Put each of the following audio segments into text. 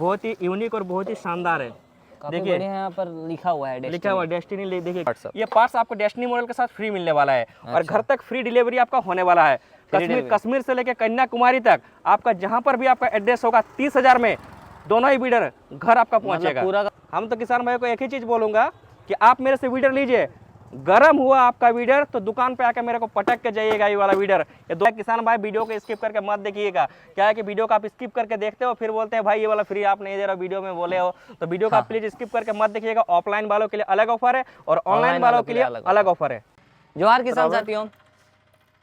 बहुत ही यूनिक और बहुत ही शानदार है। देखिए यहाँ पर लिखा हुआ है डेस्टिनी। देखिए ये पार्ट्स आपको डेस्टिनी मॉडल के साथ फ्री मिलने वाला है। और घर तक फ्री डिलीवरी आपका होने वाला है। कश्मीर से लेकर कन्याकुमारी तक आपका जहां पर भी आपका एड्रेस होगा 30,000 में दोनों ही वीडर घर आपका पहुंचेगा। पूरा हम तो किसान भाइयों को एक ही चीज बोलूंगा कि आप मेरे से वीडर लीजिए, गरम हुआ आपका वीडर तो दुकान पे आकर मेरे को पटक के जाइएगा ये वाला वीडर। ये दो किसान भाई वीडियो को स्किप करके मत देखिएगा। क्या है कि वीडियो को आप स्किप करके देखते हो फिर बोलते हैं भाई ये वाला फ्री आप नहीं दे रहा, वीडियो में बोले हो। तो वीडियो को आप प्लीज स्किप करके मत देखिएगा। ऑफलाइन वालों के लिए अलग ऑफर है और ऑनलाइन वालों के लिए अलग ऑफर है। जोहार किसान साथियों,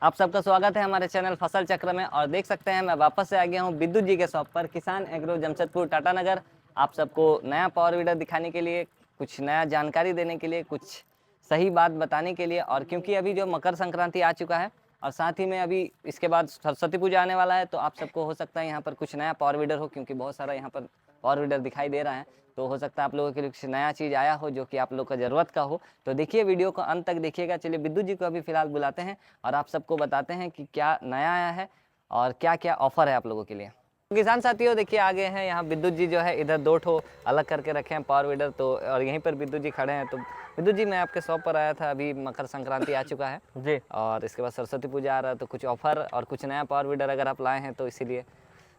आप सबका स्वागत है हमारे चैनल फसल चक्र में। और देख सकते हैं मैं वापस से आ गया हूँ विद्युत जी के शॉप पर, किसान एग्रो जमशेदपुर टाटा नगर। आप सबको नया पावर वीडर दिखाने के लिए, कुछ नया जानकारी देने के लिए, कुछ सही बात बताने के लिए। और क्योंकि अभी जो मकर संक्रांति आ चुका है और साथ ही में अभी इसके बाद सरस्वती पूजा आने वाला है, तो आप सबको हो सकता है यहाँ पर कुछ नया पावर वीडर हो, क्योंकि बहुत सारा यहाँ पर पावर वीडर दिखाई दे रहा है। तो हो सकता है आप लोगों के लिए कुछ नया चीज़ आया हो जो कि आप लोग का ज़रूरत का हो। तो देखिए वीडियो को अंत तक देखिएगा। चलिए विद्युत जी को अभी फिलहाल बुलाते हैं और आप सबको बताते हैं कि क्या नया आया है और क्या क्या ऑफर है आप लोगों के लिए। किसान साथियों देखिए आगे हैं यहाँ विद्युत जी जो है, इधर दो ठो अलग करके रखे हैं पावर वीडर। तो और यहीं पर विद्युत जी खड़े हैं। तो विद्युत जी मैं आपके शॉप पर आया था, अभी मकर संक्रांति आ चुका है जी और इसके बाद सरस्वती पूजा आ रहा है, तो कुछ ऑफर और कुछ नया पावर वीडर अगर आप लाए हैं तो इसीलिए।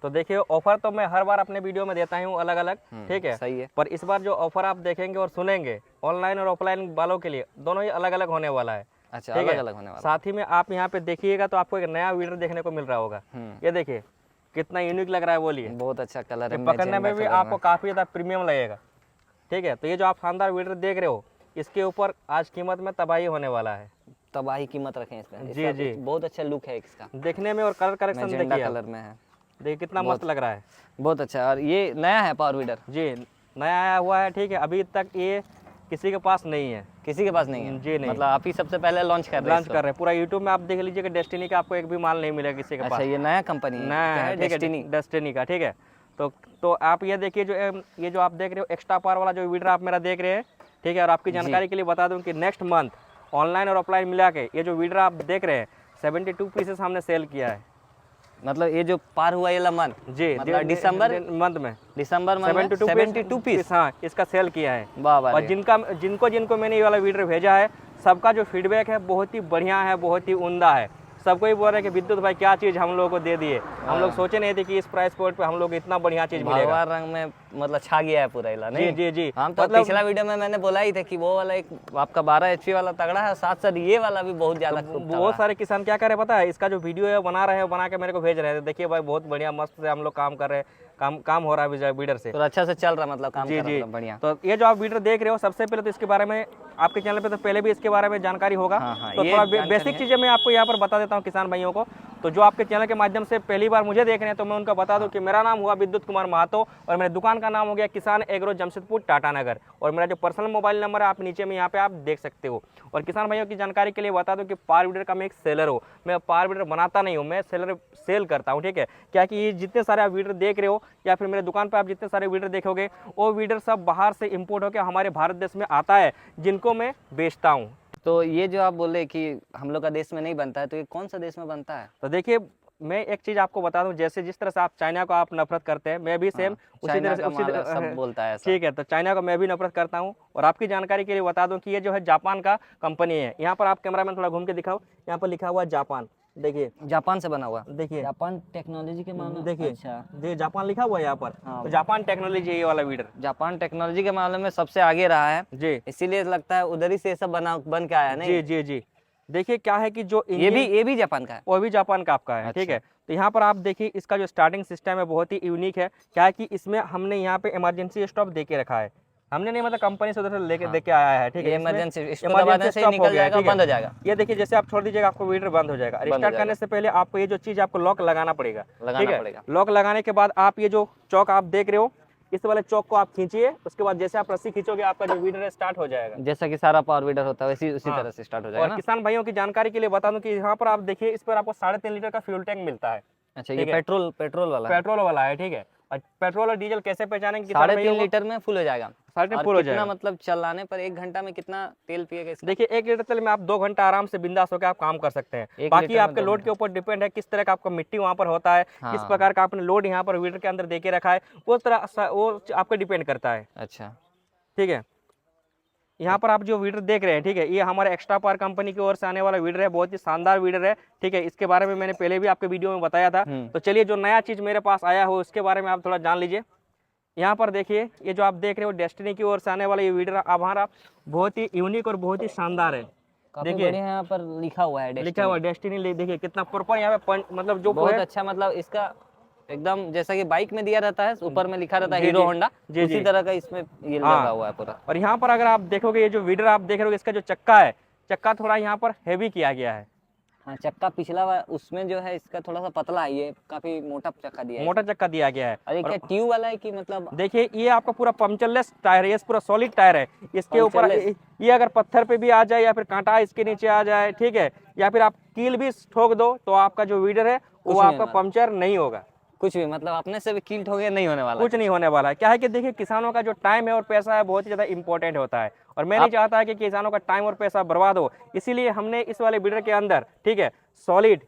तो देखिए ऑफर तो मैं हर बार अपने वीडियो में देता हूँ अलग अलग, ठीक है, सही है। पर इस बार जो ऑफर आप देखेंगे और सुनेंगे ऑनलाइन और ऑफलाइन वालों के लिए दोनों ही अलग अलग होने वाला है। अच्छा, अलग अलग होने वाला। साथ ही में आप यहाँ पे देखिएगा तो आपको एक नया वीडर देखने को मिल रहा होगा। ये देखिए कितना यूनिक लग रहा है, बोलिए। बहुत अच्छा कलर है, पकड़ने में भी आपको काफी ज्यादा प्रीमियम लगेगा। ठीक है, तो ये जो आप शानदार वीडर देख रहे हो इसके ऊपर आज कीमत में तबाही होने वाला है। तबाही कीमत रखें इसमें। जी जी, बहुत अच्छा लुक है इसका देखने में और कलर करेक्शन देखिए कलर में है, देखिए कितना मस्त लग रहा है। बहुत अच्छा। और ये नया है पावर वीडर? जी नया आया हुआ है, ठीक है। अभी तक ये किसी के पास नहीं है। किसी के पास नहीं है? जी नहीं, मतलब आप ही सबसे पहले लॉन्च कर रहे हैं। पूरा यूट्यूब में आप देख लीजिए कि डेस्टिनी का आपको एक भी माल नहीं मिलेगा किसी के पास। अच्छा, ये नया कंपनी है डेस्टिनी का, ठीक है। तो आप ये देखिए जो ये जो आप देख रहे हो एक्स्ट्रा पावर वाला जो वीडर आप मेरा देख रहे हैं, ठीक है। और आपकी जानकारी के लिए बता दूं कि नेक्स्ट मंथ ऑनलाइन और ऑफलाइन मिला के ये जो वीडर आप देख रहे हैं 72 पीसेस हमने सेल किया है। मतलब ये जो पार हुआ ये मंथ? जी, मतलब दिसंबर मंथ में 72 पीस, हाँ, इसका सेल किया है। वाह वाह। और जिनको मैंने ये वाला वीडर भेजा है सबका जो फीडबैक है बहुत ही बढ़िया है, बहुत ही उम्दा है। सबको ही बोल रहे हैं कि विद्युत भाई क्या चीज़ हम लोगों को दे दिए। हम लोग सोचे नहीं थे कि इस प्राइस पॉइंट पे हम लोग इतना बढ़िया चीज़ मिलेगा। रंग में मतलब छा गया है पूरा इला, नहीं? जी जी। हम तो मतलब पिछला वीडियो में मैंने बोला ही था कि वो वाला एक आपका 12 HP वाला तगड़ा है, साथ साथ ये वाला भी बहुत ज्यादा। बहुत सारे किसान क्या करे पता है, इसका जो वीडियो है बना रहे हैं, बना के मेरे को भेज रहे थे। देखिए भाई बहुत बढ़िया मस्त से हम लोग काम कर रहे हैं, काम हो रहा है वीडर से। तो अच्छा से चल रहा मतलब काम? जी जी, बढ़िया। तो ये जो आप वीडर देख रहे हो सबसे पहले तो इसके बारे में आपके चैनल पे तो पहले भी इसके बारे में जानकारी होगा। तो थोड़ा बेसिक चीजें मैं आपको यहाँ पर बता देता हूँ किसान भाइयों को। तो जो आपके चैनल के माध्यम से पहली बार मुझे देख रहे हैं तो मैं उनका बता दूं कि मेरा नाम हुआ विद्युत कुमार महतो और मेरे दुकान का नाम हो गया किसान एग्रो जमशेदपुर टाटा नगर। और मेरा जो पर्सनल मोबाइल नंबर है आप नीचे में यहाँ पे आप देख सकते हो। और किसान भाइयों की जानकारी के लिए बता दूं कि पावर वीडर का मैं एक सेलर हूँ। मैं पावर वीडर बनाता नहीं हूँ, मैं सेल करता हूँ, ठीक है। क्या कि ये जितने सारे आप वीडर देख रहे हो या फिर मेरे दुकान पर आप जितने सारे वीडर देखोगे वो वीडर सब बाहर से इम्पोर्ट होकर हमारे भारत देश में आता है, जिनको मैं बेचता हूँ। तो ये जो आप बोले कि हम लोग का देश में नहीं बनता है, तो ये कौन सा देश में बनता है? तो देखिए मैं एक चीज आपको बता दूं, जैसे जिस तरह से आप चाइना को आप नफरत करते हैं मैं भी सेम उसी तरह से सब बोलता है, ठीक है। तो चाइना को मैं भी नफरत करता हूं। और आपकी जानकारी के लिए बता दूं कि ये जो है जापान का कंपनी है। यहाँ पर आप कैमरामैन थोड़ा घूम के दिखाओ, यहाँ पर लिखा हुआ है जापान। देखिए जापान से बना हुआ, देखिए जापान टेक्नोलॉजी के मामले में। देखिए अच्छा, देखिए जापान लिखा हुआ है यहाँ पर। तो जापान टेक्नोलॉजी ये वाला वीडर जापान टेक्नोलॉजी के मामले में सबसे आगे रहा है जी, इसीलिए लगता है उधर ही से सब बन के आया, नहीं? जी जी जी। देखिए क्या है कि जो ये भी जापान का है, वो भी जापान का आपका है, ठीक है। तो यहाँ पर आप देखिए इसका जो स्टार्टिंग सिस्टम है बहुत ही यूनिक है। क्या है कि इसमें हमने यहाँ पे इमरजेंसी स्टॉप दे के रखा है। हमने नहीं मतलब कंपनी से उधर से लेके दे के आया है, ठीक है। इमरजेंसी निकल जाएगा, बंद हो जाएगा। ये देखिए जैसे आप छोड़ दीजिएगा आपको वीडर बंद हो जाएगा। रिस्टार्ट करने से पहले आपको ये जो चीज आपको लॉक लगाना पड़ेगा, ठीक है। लॉक लगाने के बाद आप ये जो चौक आप देख रहे हो इस वाले चौक को आप खींचिए, उसके बाद जैसे आप रस्सी खींचोगे आपका जो वीडर स्टार्ट हो जाएगा। जैसा कि सारा पावर वीडर होता है उसी तरह से स्टार्ट हो जाएगा। और किसान भाइयों की जानकारी के लिए बता दूं कि यहाँ पर आप देखिए इस पर आपको 3.5 लीटर का फ्यूल टैंक मिलता है। अच्छा, ये पेट्रोल वाला है, ठीक है। और पेट्रोल और डीजल कैसे पहचानेंगे किसान भाइयों 3.5 को? लीटर में फुल हो जाएगा। 3.5 और फुल हो कितना जाएगा। मतलब चलाने पर 1 घंटा में कितना तेल पिएगा इसका? देखिए 1 लीटर तेल में आप 2 घंटा आराम से बिंदास होकर आप काम कर सकते हैं। 1 बाकी लीटर में आपके 2 लोड के घंटा। ऊपर डिपेंड है किस तरह का आपका मिट्टी वहाँ पर होता है, किस हाँ। प्रकार का आपने लोड यहाँ पर वीडर के अंदर दे के रखा है, वो तरह वो आपको डिपेंड करता है। अच्छा। ठीक है, यहाँ पर आप जो वीडर देख रहे हैं, ठीक है, ये हमारे एक्स्ट्रा पावर कंपनी की ओर से आने वाला वीडर है, बहुत ही शानदार वीडर है। ठीक है, इसके बारे में मैंने पहले भी आपके वीडियो में बताया था। तो चलिए जो नया चीज़ मेरे पास आया हो उसके बारे में आप थोड़ा जान लीजिए। यहाँ पर देखिए, ये जो आप देख रहे हो डेस्टिनी की ओर से आने वाला ये वीडर हमारा बहुत ही यूनिक और बहुत ही शानदार है। काफी देखिए बढ़िया यहाँ पर लिखा हुआ है लिखा हुआ डेस्टिनी, देखिए कितना प्रॉपर यहाँ पे मतलब जो बहुत है अच्छा, मतलब इसका एकदम जैसा कि बाइक में दिया रहता है, ऊपर में लिखा रहता है जी, हीरो जी, होंडा, जी, उसी जी। तरह का इसमें ये हाँ। लगा हुआ है पूरा। और यहाँ पर अगर आप देखोगे ये जो वीडर आप देख रहे हो, इसका जो चक्का है, चक्का थोड़ा यहाँ पर हैवी किया गया है। हाँ, चक्का पिछला उसमें जो है इसका थोड़ा सा पतला है, ये काफी मोटा चक्का दिया है मोटा इसमें। चक्का दिया गया है। और ये क्या ट्यूब वाला है कि मतलब? देखिए ये आपका पूरा पंक्चरलेस टायर है, ये पूरा सॉलिड टायर है। इसके ऊपर ये अगर पत्थर पे भी आ जाए या फिर कांटा इसके नीचे आ जाए, ठीक है, या फिर आप कील भी ठोक दो तो आपका जो वीडर है वो आपका पंक्चर नहीं होगा। कुछ भी मतलब अपने से भी कील ठोके नहीं होने वाला, कुछ नहीं होने वाला है। क्या है कि देखिए किसानों का जो टाइम है और पैसा है बहुत ही ज्यादा इंपॉर्टेंट होता है, और मैं नहीं चाहता है कि किसानों का टाइम और पैसा बर्बाद हो, इसीलिए हमने इस वाले वीडर के अंदर, ठीक है, सॉलिड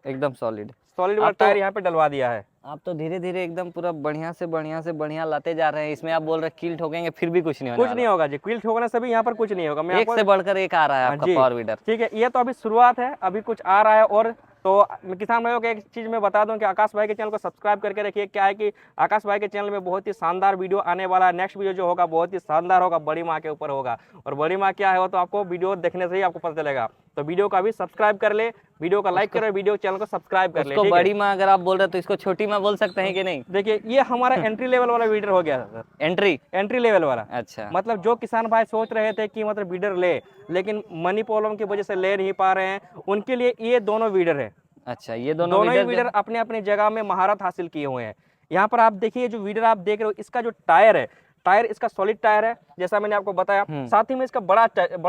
एकदम सॉलिड वाला टायर यहाँ पे डलवा दिया है। आप तो धीरे धीरे एकदम पूरा बढ़िया से बढ़िया लाते जा रहे हैं। इसमें आप बोल रहे कील ठोकेंगे फिर भी कुछ नहीं होने कुछ नहीं होगा जी, कील ठोकने से भी यहाँ पर कुछ नहीं होगा। मैं एक से बढ़कर एक आ रहा है आपका पावर वीडर। ठीक है, ये तो अभी शुरुआत है, अभी कुछ आ रहा है। और तो किसान भाइयों को एक चीज़ मैं बता दूं कि आकाश भाई के चैनल को सब्सक्राइब करके रखिए। क्या है कि आकाश भाई के चैनल में बहुत ही शानदार वीडियो आने वाला है। नेक्स्ट वीडियो जो होगा बहुत ही शानदार होगा, बड़ी माँ के ऊपर होगा। और बड़ी माँ क्या है वो तो आपको वीडियो देखने से ही आपको पता चलेगा। तो वीडियो का भी सब्सक्राइब कर ले, वीडियो का लाइक करें, वीडियो चैनल को सब्सक्राइब कर ले। बड़ी माँ अगर आप बोल रहे हैं तो इसको छोटी माँ बोल सकते हैं कि नहीं? देखिए ये हमारा एंट्री लेवल वाला वीडर हो गया सर। एंट्री लेवल वाला। अच्छा, मतलब जो किसान भाई सोच रहे थे कि मतलब वीडर ले, लेकिन मनी प्रॉब्लम की वजह से ले नहीं पा रहे हैं, उनके लिए ये दोनों वीडर है। अच्छा, ये दोनों ही वीडर अपने अपने जगह में महारत हासिल किए हुए हैं। यहाँ पर आप देखिए जो वीडर आप देख रहे हो, इसका जो टायर है, टायर इसका सॉलिड टायर है जैसा मैंने आपको बताया। साथ ही में इसका बड़ा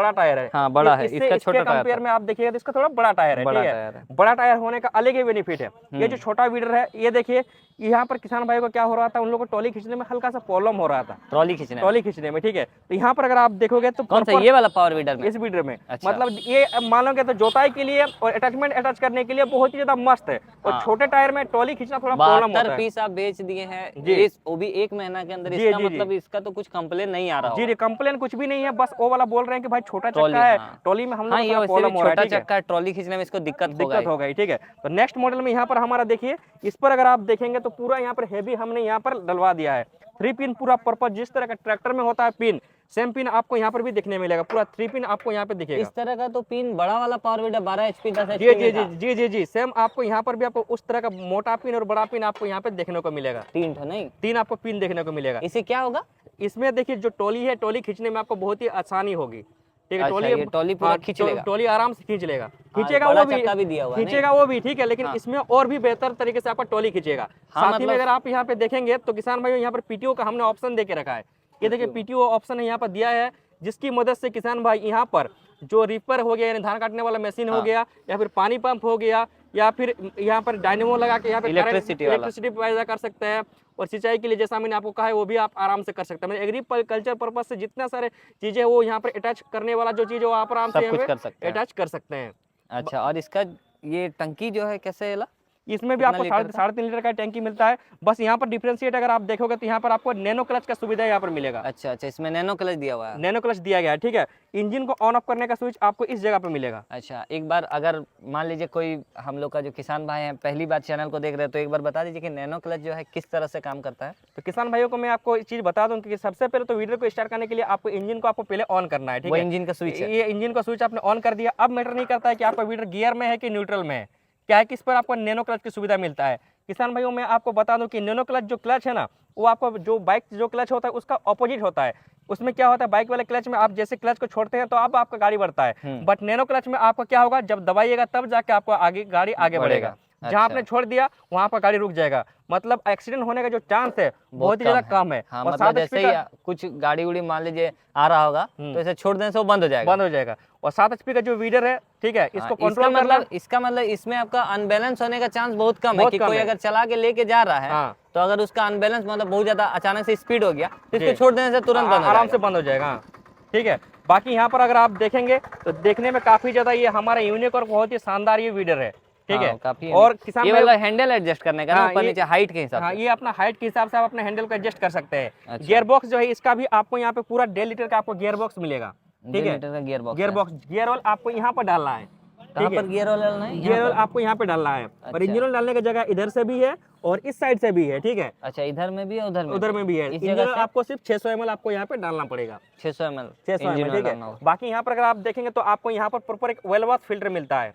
टायर है। हाँ, बड़ा है, इसका छोटा टायर कंपेयर में आप देखिएगा तो इसका थोड़ा बड़ा टायर है। ठीक है, बड़ा टायर होने का अलग ही बेनिफिट है। ये जो छोटा वीडर है, ये देखिए यहाँ पर किसान भाई को क्या हो रहा था, उन लोगों को ट्रॉली खींचने में हल्का सा प्रॉब्लम हो रहा था, ट्रॉली खींचने में। ठीक है, तो यहाँ पर अगर आप देखोगे तो कौन सा ये वाला पावर वीडर में? इस वीडर में अच्छा। मतलब ये मानोगे तो जोताई के लिए और अटैचमेंट अटैच करने के लिए बहुत ही ज्यादा मस्त है। और छोटे टायर में ट्रॉली खींचना थोड़ा प्रॉब्लम होता है। पीस आप बेच दिए हैं वो भी 1 महीना के अंदर। इसका मतलब इसका तो कुछ कंप्लेन नहीं आ रहा? जी कंप्लेन कुछ भी नहीं है, बस वो वाला बोल रहे हैं कि भाई छोटा चक्का है, ट्रॉली में हम लोग प्रॉब्लम हो रहा है। छोटा चक्का ट्रॉली खींचने में इसको दिक्कत हो गई। ठीक है, तो नेक्स्ट मॉडल में यहाँ पर हमारा देखिए, इस पर अगर आप देखेंगे तो पूरा यहाँ पर हेवी हमने यहाँ पर डलवा दिया है। 3 पिन पूरा पर्पज, जिस तरह का ट्रैक्टर में होता है पिन, सेम पिन आपको यहाँ पर भी दिखने मिलेगा। पूरा 3 पिन आपको यहाँ पे दिखेगा। इस तरह का तो पिन बड़ा वाला पावर वीडर 12 HP 10 HP जी जी जी जी जी जी सेम आपको यहाँ पर भी आपको उस तरह का मोटा पिन और बड़ा पिन आपको यहाँ पे देखने को मिलेगा। 3 आपको पिन देखने को मिलेगा। इसे क्या होगा? इसमें देखिए जो ट्रॉली है, ट्रॉली खींचने में आपको बहुत ही आसानी होगी। ठीक है, ट्रॉली पूरा खींच लेगा, ट्रॉली आराम से खींच लेगा, खींचेगा वो भी दिया हुआ खींचेगा वो भी। ठीक है, लेकिन इसमें और भी बेहतर तरीके से आपका ट्रॉली खींचेगा। साथ ही में अगर आप यहाँ पे देखेंगे तो किसान भाइयों यहाँ पर पीटीओ का हमने ऑप्शन दे के रखा है। ये देखिए पीटीओ ऑप्शन यहाँ पर दिया है, जिसकी मदद से किसान भाई यहाँ पर जो रीपर हो गया, यानी धान काटने वाला मशीन हो गया, या फिर पानी पंप हो गया, या फिर यहाँ पर डायनेमो लगा के यहाँ पे इलेक्ट्रिसिटी पैदा कर सकते हैं। और सिंचाई के लिए जैसा मैंने आपको कहा है वो भी आप आराम से कर सकते हैं। एग्रीकल्चर पर्पज से जितना सारे चीजें वो यहाँ पर अटैच करने वाला जो चीज है वो आप आराम से अटैच कर सकते हैं। अच्छा, और इसका ये टंकी जो है कैसे है? इसमें भी आपको 3.5 लीटर का टैंकी मिलता है। बस यहाँ पर डिफरेंशिएट अगर आप देखोगे तो यहाँ पर आपको नैनो क्लच का सुविधा यहाँ पर मिलेगा। अच्छा, इसमें नैनो क्लच दिया हुआ है। नैनो क्लच दिया गया है। ठीक है, इंजन को ऑन ऑफ करने का स्विच आपको इस जगह पर मिलेगा। अच्छा, एक बार अगर मान लीजिए कोई हम लोग का जो किसान भाई हैं पहली बार चैनल को देख रहे हैं तो एक बार बता दीजिए कि नैनो क्लच जो है किस तरह से काम करता है। तो किसान भाइयों को मैं आपको एक चीज बता दूं कि सबसे पहले तो वीडर को स्टार्ट करने के लिए आपको इंजन को पहले ऑन करना है। ठीक है, इंजन का स्विच है। ये इंजन का स्विच आपने ऑन कर दिया। अब मैटर नहीं करता है कि आपका वीडर गियर में है कि न्यूट्रल में है, क्या है कि इस पर आपको नैनो क्लच की सुविधा मिलता है। किसान भाइयों मैं आपको बता दूं कि नैनो क्लच जो क्लच है ना, वो आपको जो बाइक जो क्लच होता है उसका ऑपोजिट होता है। उसमें क्या होता है, बाइक वाले क्लच में आप जैसे क्लच को छोड़ते हैं तो अब आपका गाड़ी बढ़ता है, बट नैनो क्लच में आपको क्या होगा, जब दबाइएगा तब जाके आपको गाड़ी आगे बढ़ेगा। जहाँ आपने छोड़ दिया वहाँ पर गाड़ी रुक जाएगा, मतलब एक्सीडेंट होने का जो चांस है बहुत ही ज्यादा कम है। हाँ, और मतलब 7 जैसे HP ही का कुछ गाड़ी उड़ी मान लीजिए आ रहा होगा तो इसे छोड़ देने से वो बंद हो जाएगा। बंद हो जाएगा। और 7 HP का जो वीडर है, ठीक है, इसको इसका कंट्रोल करना, इसका मतलब इसमें आपका अनबैलेंस होने का चांस बहुत कम है बहुत कि कम कोई है। अगर चला के लेके जा रहा है हाँ। तो अगर उसका अनबैलेंस मतलब बहुत ज्यादा अचानक से स्पीड हो गया तो इसको जी। छोड़ देने से तुरंत बंद हो आराम से जाएगा। बंद हो जाएगा। हाँ, ठीक है। बाकी यहाँ पर अगर आप देखेंगे तो देखने में काफी ज्यादा ये हमारा यूनिक और बहुत ही शानदार ये वीडर है, ठीक है। हाँ, काफी और किसान ये भाई, वाला हैंडल एडजस्ट करने का ना हाँ, ऊपर ये, नीचे हाइट के हिसाब हाँ, से। ये अपना हाइट के हिसाब से आप अपने हैंडल को एडजस्ट कर सकते हैं। अच्छा। गियर बॉक्स जो है इसका भी आपको यहाँ पे पूरा 1.5 लीटर का आपको गियर बॉक्स मिलेगा, ठीक 1.5 है। लीटर का gear box gear box, gear oil आपको यहाँ पर डालना है, कहाँ ठीक है। पर गियर ऑयल डालना है? गियर यहाँ ऑयल पर। आपको यहाँ पे डालना है। और अच्छा। इंजन ऑयल डालने की जगह इधर से भी है और इस साइड से भी है, ठीक है। अच्छा, इधर में भी है उधर में भी है। इस इंजन जगह ऑयल से आपको सिर्फ 600 ml आपको यहाँ पे डालना पड़ेगा, 600 ml 600 ml, ठीक है। बाकी यहाँ पर अगर आप देखेंगे तो आपको यहाँ पर प्रॉपर एक ऑयल बाथ फिल्टर मिलता है।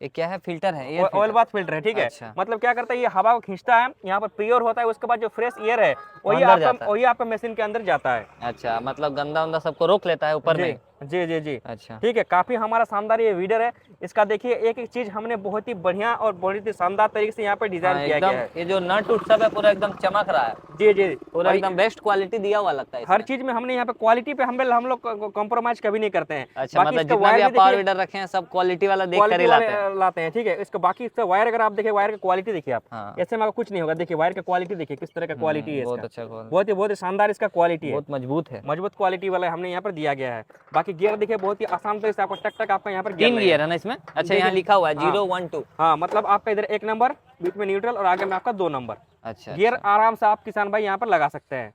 ये क्या है? फिल्टर है ये? ऑयल बाथ फिल्टर है, ठीक है। अच्छा। मतलब क्या करता है, ये हवा को खींचता है, यहाँ पर प्योर होता है, उसके बाद जो फ्रेश एयर है वही आपका मशीन के अंदर जाता है। अच्छा, मतलब गंदा उंदा सबको रोक लेता है ऊपर में। जी जी जी। अच्छा, ठीक है, काफी हमारा शानदार ये वीडर है। इसका देखिए एक एक चीज हमने बहुत ही बढ़िया और बहुत ही शानदार तरीके से यहाँ पे डिजाइन किया गया है। ये जो नट उट सब है पूरा एकदम चमक रहा है। जी जी, पूरा एकदम बेस्ट क्वालिटी दिया हुआ लगता है हर चीज में हमने यहाँ पे क्वालिटी पे हम लोग कॉम्प्रोमाइज कभी नहीं करते हैं। अच्छा, मतलब जितना भी आप पावर वीडर रखे हैं सब क्वालिटी वाला देख कर ही लाते हैं, ठीक है। इसका बाकी इसका वायर अगर आप देखिए, वायर की क्वालिटी देखिए आप, हाँ। ऐसे में आपको कुछ नहीं होगा। देखिए वायर की क्वालिटी देखिए किस तरह का क्वालिटी है, बहुत इसका अच्छा, बहुत ही शानदार इसका क्वालिटी है, बहुत मजबूत है, मजबूत क्वालिटी वाला हमने यहाँ पर दिया गया है। बाकी गियर देखिए बहुत ही आसान तरीके से आपको टक टक आपका यहाँ पर 3 गियर है ना इसमें? अच्छा, यहाँ लिखा हुआ है 0 1 2। हाँ, मतलब आपका इधर 1 नंबर, बीच में न्यूट्रल और आगे में आपका 2 नंबर। अच्छा, गियर आराम से आप किसान भाई यहाँ पर लगा सकते हैं,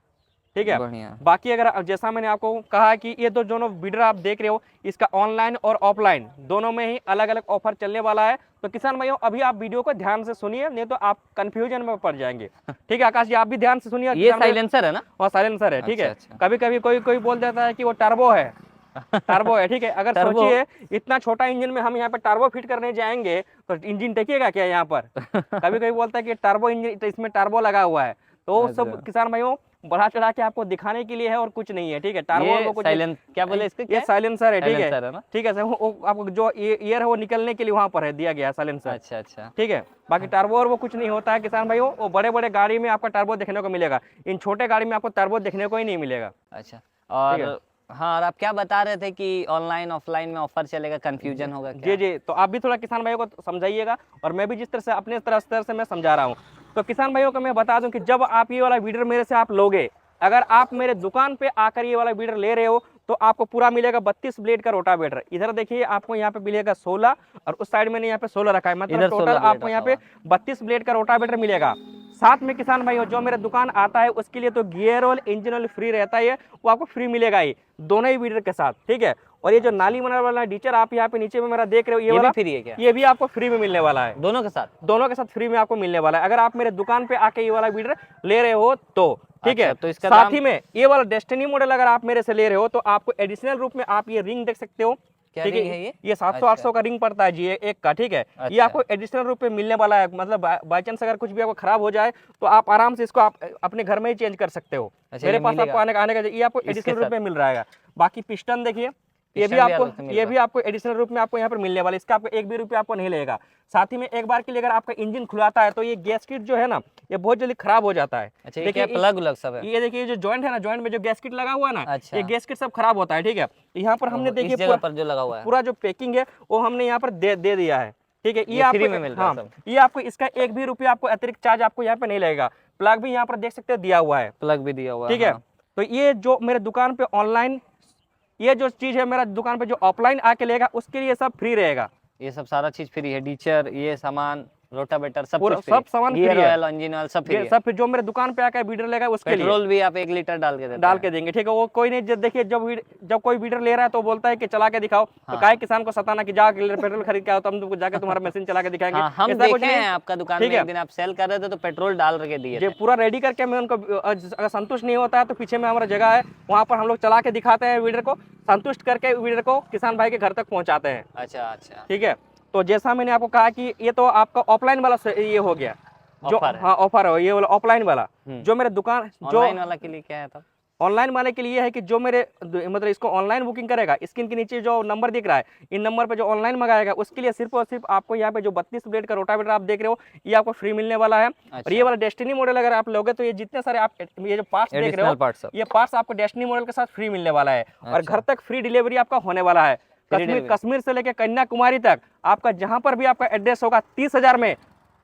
ठीक है। बढ़िया। बाकी अगर जैसा मैंने आपको कहा कि ये दोनों वीडर आप देख रहे हो, इसका ऑनलाइन और ऑफलाइन दोनों में ही अलग अलग ऑफर चलने वाला है। तो किसान भाइयों अभी आप वीडियो को ध्यान से सुनिए, नहीं तो आप कंफ्यूजन में पड़ जाएंगे, ठीक है। आकाश जी आप भी ध्यान से सुनिए। ये साइलेंसर है ना? और साइलेंसर है, ठीक है। अच्छा। कभी कभी कोई बोल देता है कि वो टर्बो है, टर्बो है, ठीक है। अगर सोचिए इतना छोटा इंजन में हम यहाँ पे टर्बो फिट करने जाएंगे तो इंजन टेकेगा क्या यहाँ पर? कभी कभी बोलता है कि टर्बो इंजन, इसमें टर्बो लगा हुआ है। तो सब किसान भाइयों बढ़ा चढ़ा के आपको दिखाने के लिए है और कुछ नहीं है, ठीक है। टर्बो वो कुछ क्या बोले इसके? ये साइलेंसर है, ठीक है, ना? ठीक है। आपको जो एयर है वो निकलने के लिए वहाँ पर है दिया गया साइलेंसर। अच्छा अच्छा, ठीक है। बाकी टर्बो और वो कुछ नहीं होता है किसान भाइयों। वो बड़े बड़े गाड़ी में आपका टर्बो देखने को मिलेगा, इन छोटे गाड़ी में आपको टर्बो देखने को ही नहीं मिलेगा। अच्छा, और हाँ, और आप क्या बता रहे थे कि ऑनलाइन ऑफलाइन में ऑफर चलेगा, कंफ्यूजन होगा क्या? जी जी, तो आप भी थोड़ा किसान भाइयों को समझाइएगा और मैं भी जिस तरह से अपने तरह से मैं समझा रहा हूँ। तो किसान भाइयों को मैं बता दूं कि जब आप ये वाला वीडर मेरे से आप लोगे, अगर आप मेरे दुकान पे आकर ये वाला वीडर ले रहे हो तो आपको पूरा मिलेगा 32 ब्लेड का रोटावेटर। इधर देखिए आपको यहाँ पे मिलेगा 16 और उस साइड में यहाँ पे 16 रखा है, मतलब टोटल आपको यहाँ पे 32 ब्लेड का रोटावेटर मिलेगा। साथ में किसान भाइयों जो मेरे दुकान आता है उसके लिए तो gear oil, engine oil free रहता है, वो आपको फ्री मिलेगा ही दोनों ही वीडर के साथ, ठीक है। और ये जो नाली बनने वाला डीचर आप यहाँ पे नीचे में मेरा देख रहे हो, ये वाला फ्री है क्या? ये भी आपको फ्री में मिलने वाला है, दोनों के साथ फ्री में आपको मिलने वाला है, अगर आप मेरे दुकान पे आके ये वाला वीडर ले रहे हो तो, ठीक है। तो इसका साथ ही में ये वाला डेस्टिनी मॉडल अगर आप मेरे से ले रहे हो तो आपको एडिशनल रूप में आप ये रिंग देख सकते हो, ठीक है। ये 700-800 का रिंग पड़ता है जी एक का, ठीक है। ये आपको एडिशनल रूप में मिलने वाला है, मतलब बाई चांस अगर कुछ भी आपको खराब हो जाए तो आप आराम से इसको आप अपने घर में ही चेंज कर सकते हो। मेरे पास आपको आने का ये आपको एडिशनल रूप में मिल रहा है। बाकी पिस्टन देखिए, ये भी आपको एडिशनल रूप में आपको यहाँ पर मिलने वाला है, इसका आपको 1 भी रुपया आपको नहीं लगेगा। साथ ही में एक बार के लिए अगर आपका इंजन खुलाता है तो ये गैसकिट जो है ना, ये बहुत जल्दी खराब हो जाता है। अच्छा, देखिए प्लग उलग सब है। ये देखिए जो जॉइंट है ना, जॉइंट में जो गैसकिट लगा हुआ है ना, ये गैसकिट सब खराब होता है, ठीक है। यहाँ पर हमने देखिए पर जो लगा हुआ है पूरा जो पैकिंग है वो हमने यहाँ पर दे दिया है, ठीक है। ये आपको, हाँ, ये आपको इसका 1 भी रुपया आपको अतिरिक्त चार्ज आपको यहाँ पे नहीं लगेगा। प्लग भी यहाँ पर देख सकते हैं दिया हुआ है, प्लग भी दिया हुआ है, ठीक है। तो ये जो मेरे दुकान पे ऑनलाइन ये जो चीज है मेरा दुकान पे जो ऑफलाइन आके लेगा उसके लिए सब फ्री रहेगा। ये सब सारा चीज फ्री है, डीचर, ये सामान, रोटावेटर, सब सामान फ्री है, इंजन ऑयल सब फ्री है। सब जो मेरे दुकान पे आकर वीडर लेगा उसके लिए पेट्रोल भी आप 1 लीटर डाल के देंगे, ठीक है। वो कोई नहीं, देखिए जब कोई वीडर ले रहा है तो बोलता है कि चला के दिखाओ, तो काहे किसान को सताना कि जा पेट्रोल खरीद के आओ, तो हम तुमको जाके तुम्हारा मशीन चला के दिखाएंगे। हम देखे हैं आपका दुकान में, एक दिन आप सेल कर रहे थे तो पेट्रोल डाल के दिए थे। पूरा रेडी करके मैं उनको, अगर संतुष्ट नहीं होता है तो पीछे में हमारा जगह है, वहाँ पर हम लोग चला के दिखाते हैं वीडर को, संतुष्ट करके वीडर को किसान भाई के घर तक पहुँचाते हैं। अच्छा अच्छा, ठीक है। तो जैसा मैंने आपको कहा कि ये तो आपका ऑफलाइन वाला ये हो गया जो, हाँ ऑफर है, ये वाला ऑफलाइन वाला। जो मेरे दुकान जो ऑनलाइन वाला के लिए क्या है तब? ऑनलाइन वाले के लिए है कि जो मेरे मतलब इसको ऑनलाइन बुकिंग करेगा, स्क्रीन के नीचे जो नंबर दिख रहा है, इन नंबर पे जो ऑनलाइन मंगाएगा उसके लिए सिर्फ और सिर्फ आपको यहाँ पे जो 32 ब्लेड का रोटावेटर आप देख रहे हो ये आपको फ्री मिलने वाला है। और ये वाला डेस्टिनी मॉडल अगर आप लोगे तो ये जितने सारे आप ये जो पार्ट्स देख रहे हो ये पार्ट्स आपको डेस्टिनी मॉडल के साथ फ्री मिलने वाला है। और घर तक फ्री डिलीवरी आपका होने वाला है। कश्मीर से लेकर कन्याकुमारी तक आपका जहां पर भी आपका एड्रेस होगा 30,000 में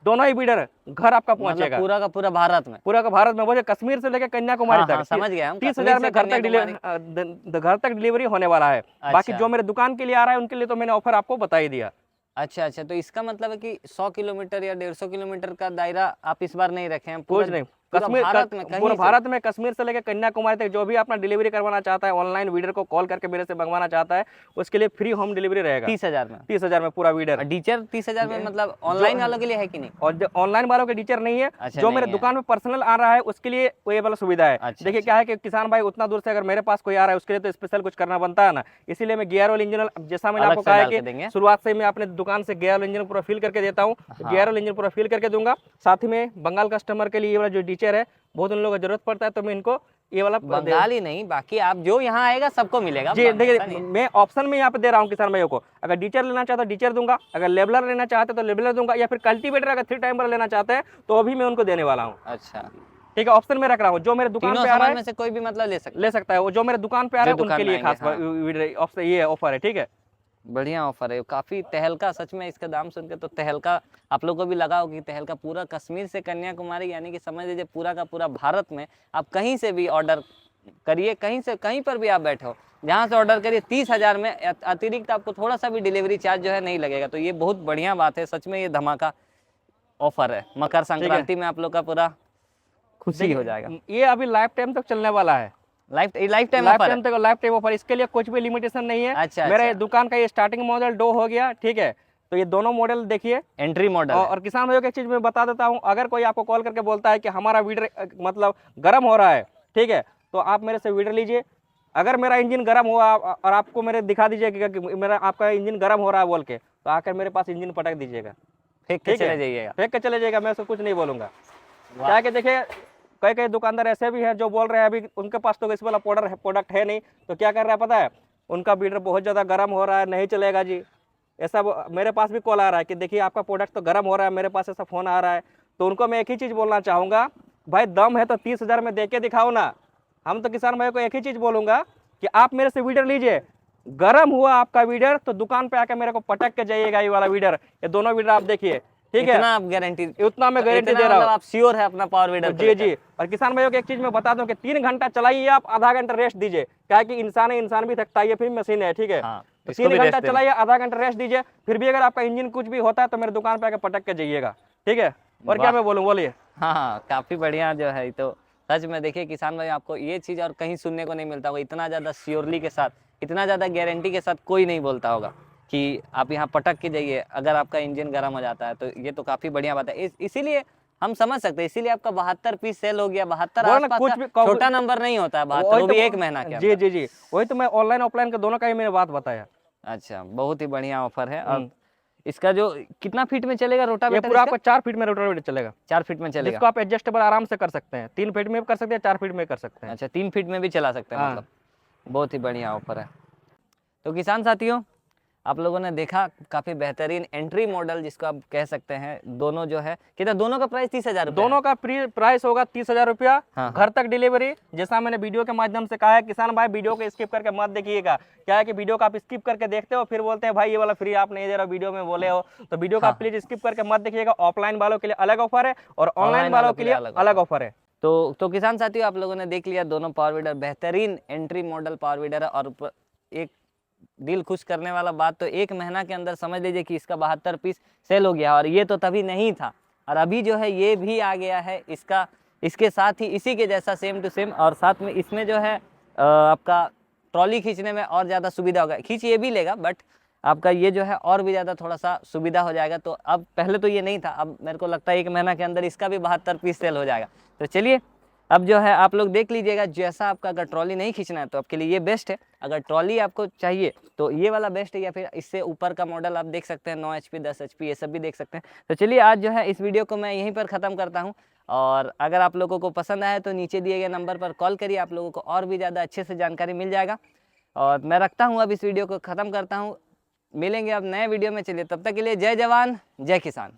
दोनों ही बीडर घर आपका पहुंचेगा। पूरा का पूरा भारत में, पूरा का भारत में, वो कश्मीर से लेकर कन्याकुमारी तक। समझ गए हम। 30,000 में घर तक डिलीवरी होने वाला है। बाकी जो मेरे दुकान के लिए आ रहा है उनके लिए तो मैंने ऑफर आपको बता ही दिया। अच्छा, तो इसका मतलब है कि 100 किलोमीटर या 150 किलोमीटर का दायरा आप इस बार नहीं रखे हैं? कुछ नहीं, पूरा भारत में कश्मीर से लेकर कन्याकुमारी तक जो भी अपना डिलीवरी करवाना चाहता है, ऑनलाइन वीडर को कॉल करके मेरे से मंगवाना चाहता है, उसके लिए फ्री होम डिलीवरी रहेगा 30,000 में। 30,000 में पूरा वीडर। डीचर 30,000 में मतलब ऑनलाइन वालों के लिए है कि नहीं? और जो ऑनलाइन वालों के डीचर नहीं है, जो मेरे दुकान में पर्सनल आ रहा है उसके लिए ये वाला सुविधा है। देखिए क्या है कि किसान भाई उतना दूर से अगर मेरे पास कोई आ रहा है उसके लिए तो स्पेशल कुछ करना बनता है ना, इसीलिए मैं गियर ऑयल इंजन, जैसा मैंने आपको कहा है कि शुरुआत से मैं अपने दुकान से गियर ऑयल इंजन पूरा फिल करके देता हूँ, गियर ऑयल इंजन पूरा फिल करके दूंगा। साथ ही में बंगाल कस्टमर के लिए ये वाला जो डीचर है बहुत उन लोगों को जरूरत पड़ता है, तो मैं इनको ये वाला बंगाली नहीं, बाकी आप जो यहाँ आएगा सबको मिलेगा जी। देखिए मैं ऑप्शन में यहाँ पे दे रहा हूँ किसान भाइयों को, अगर डीचर लेना चाहता है डीचर दूंगा, अगर लेबलर लेना चाहते तो लेबलर दूंगा, या फिर कल्टीवेटर अगर 3 टाइम पर लेना चाहते हैं तो भी मैं उनको देने वाला हूँ। अच्छा ठीक है, ऑप्शन में रख रहा हूँ। जो मेरे दुकान पे आ रहा है में से कोई भी मतलब ले सकता है, वो जो मेरे दुकान पे आ रहा है उनके लिए खास ऑप्शन ये ऑफर है। ठीक है, बढ़िया ऑफर है। काफी तहलका, सच में इसका दाम सुन के तो तहलका आप लोगों को भी लगा होगी। तहलका पूरा कश्मीर से कन्याकुमारी, यानी कि समझ लीजिए पूरा का पूरा भारत में आप कहीं से भी ऑर्डर करिए, कहीं पर भी आप बैठे हो, जहाँ से ऑर्डर करिए 30,000 में अतिरिक्त आपको थोड़ा सा भी डिलीवरी चार्ज जो है नहीं लगेगा। तो ये बहुत बढ़िया बात है, सच में ये धमाका ऑफर है। मकर संक्रांति में आप लोग का पूरा खुशी हो जाएगा। ये अभी लाइफ टाइम तक चलने वाला है, लाइफ टाइम ऑफर। इसके लिए कुछ भी लिमिटेशन नहीं है। अच्छा, मेरे दुकान का ये स्टार्टिंग मॉडल 2 हो गया। ठीक है, तो ये दोनों मॉडल देखिए, एंट्री मॉडल। और किसान भाइयों की चीज मैं बता देता हूँ, अगर कोई आपको कॉल करके बोलता है कि हमारा वीडर मतलब गर्म हो रहा है, ठीक है, तो आप मेरे से वीडर लीजिए। अगर मेरा इंजन गर्म हुआ और आपको मेरे दिखा दीजिएगा कि मेरा आपका इंजन गर्म हो रहा है बोल के, तो आकर मेरे पास इंजन पटक दीजिएगा, फेंक के चले जाइएगा, फेंक के चले जाइएगा, मैं उसको कुछ नहीं बोलूंगा। क्या कि देखिए कई दुकानदार ऐसे भी हैं जो बोल रहे हैं अभी उनके पास तो इस वाला प्रोडक्ट है नहीं, तो क्या कर रहा है पता है, उनका बीडर बहुत ज़्यादा गर्म हो रहा है, नहीं चलेगा जी। ऐसा मेरे पास भी कॉल आ रहा है कि देखिए आपका प्रोडक्ट तो गर्म हो रहा है, मेरे पास ऐसा फ़ोन आ रहा है। तो उनको मैं एक ही चीज़ बोलना चाहूँगा, भाई दम है तो 30,000 में दे के दिखाओ ना। हम तो किसान भाई को एक ही चीज़ बोलूँगा कि आप मेरे से वीडर लीजिए, गर्म हुआ आपका वीडर तो दुकान पे आकर मेरे को पटक के जाइएगा। ये वाला वीडर, ये दोनों वीडर आप देखिए, ठीक है, इतना आप गारंटी, उतना मैं गारंटी दे रहा हूँ। आप श्योर है अपना पावर वीडर? जी। और किसान भाइयों को एक चीज मैं बता दूं कि 3 घंटा चलाइए, आप आधा घंटा रेस्ट दीजिए, क्या कि इंसान भी थकता है, फिर मशीन है। ठीक है, तो 3 घंटा चलाइए, आधा घंटा रेस्ट दीजिए, फिर भी अगर आपका इंजन कुछ भी होता है तो मेरे दुकान पे आकर पटक के जाइएगा। ठीक है, और क्या मैं बोलूँ, बोलिए। हाँ, काफी बढ़िया जो है। तो सच में देखिए किसान भाई, आपको ये चीज और कहीं सुनने को नहीं मिलता होगा, इतना ज्यादा श्योरली के साथ, इतना ज्यादा गारंटी के साथ कोई नहीं बोलता होगा कि आप यहाँ पटक के जाइए अगर आपका इंजन गर्म हो जाता है। तो ये तो काफी बढ़िया बात है, इसीलिए हम समझ सकते हैं, इसीलिए आपका 72 पीस सेल हो गया। 72 आसपास कुछ भी छोटा नंबर नहीं होता है, 72 भी 1 महीना के। जी, वही तो मैं ऑनलाइन ऑफलाइन का दोनों का ही मैंने बात बताया। अच्छा, बहुत ही बढ़िया ऑफर है। और इसका जो कितना फीट में चलेगा रोटावेटर? पूरा आपको 4 फीट में रोटावेटर चलेगा। 4 फीट में चलेगा, इसको आप एडजस्टेबल आराम से कर सकते हैं, 3 फीट में भी कर सकते हैं, 4 फीट में कर सकते हैं। अच्छा, 3 फीट में भी चला सकते हैं, मतलब बहुत ही बढ़िया ऑफर है। तो किसान साथियों, आप लोगों ने देखा काफी बेहतरीन एंट्री मॉडल जिसको आप कह सकते हैं। दोनों जो है कितना, दोनों का प्राइस 30,000 रुपया, दोनों का प्राइस होगा 30,000 रुपया। घर तक डिलीवरी, जैसा मैंने वीडियो के माध्यम से कहा है। किसान भाई वीडियो को स्किप करके मत देखिएगा, क्या है कि वीडियो को आप स्किप करके देखते हो फिर बोलते हैं भाई ये वाला फ्री आप नहीं दे रहे हो, वीडियो में बोले हो। तो वीडियो को आप प्लीज स्किप करके मत देखिएगा। ऑफलाइन वालों के लिए अलग ऑफर है और ऑनलाइन वालों के लिए अलग ऑफर है। तो किसान साथियों, आप लोगों ने देख लिया दोनों पावर वीडर, बेहतरीन एंट्री मॉडल पावर वीडर है। और एक दिल खुश करने वाला बात तो 1 महीना के अंदर समझ लीजिए कि इसका 72 पीस सेल हो गया। और ये तो तभी नहीं था, और अभी जो है ये भी आ गया है इसका, इसके साथ ही इसी के जैसा सेम टू सेम। और साथ में इसमें जो है आपका ट्रॉली खींचने में और ज़्यादा सुविधा होगा। खींच ये भी लेगा, बट आपका ये जो है और भी ज़्यादा थोड़ा सा सुविधा हो जाएगा। तो अब पहले तो ये नहीं था, अब मेरे को लगता है 1 महीना के अंदर इसका भी 72 पीस सेल हो जाएगा। तो चलिए अब जो है आप लोग देख लीजिएगा, जैसा आपका अगर ट्रॉली नहीं खींचना है तो आपके लिए ये बेस्ट है। अगर ट्रॉली आपको चाहिए तो ये वाला बेस्ट है, या फिर इससे ऊपर का मॉडल आप देख सकते हैं 9 HP 10 HP ये सब भी देख सकते हैं। तो चलिए आज जो है इस वीडियो को मैं यहीं पर ख़त्म करता हूँ, और अगर आप लोगों को पसंद आया तो नीचे दिए गए नंबर पर कॉल करिए, आप लोगों को और भी ज़्यादा अच्छे से जानकारी मिल जाएगा। और मैं रखता हूँ, अब इस वीडियो को ख़त्म करता हूँ। मिलेंगे अब नए वीडियो में, चलिए तब तक के लिए जय जवान जय किसान।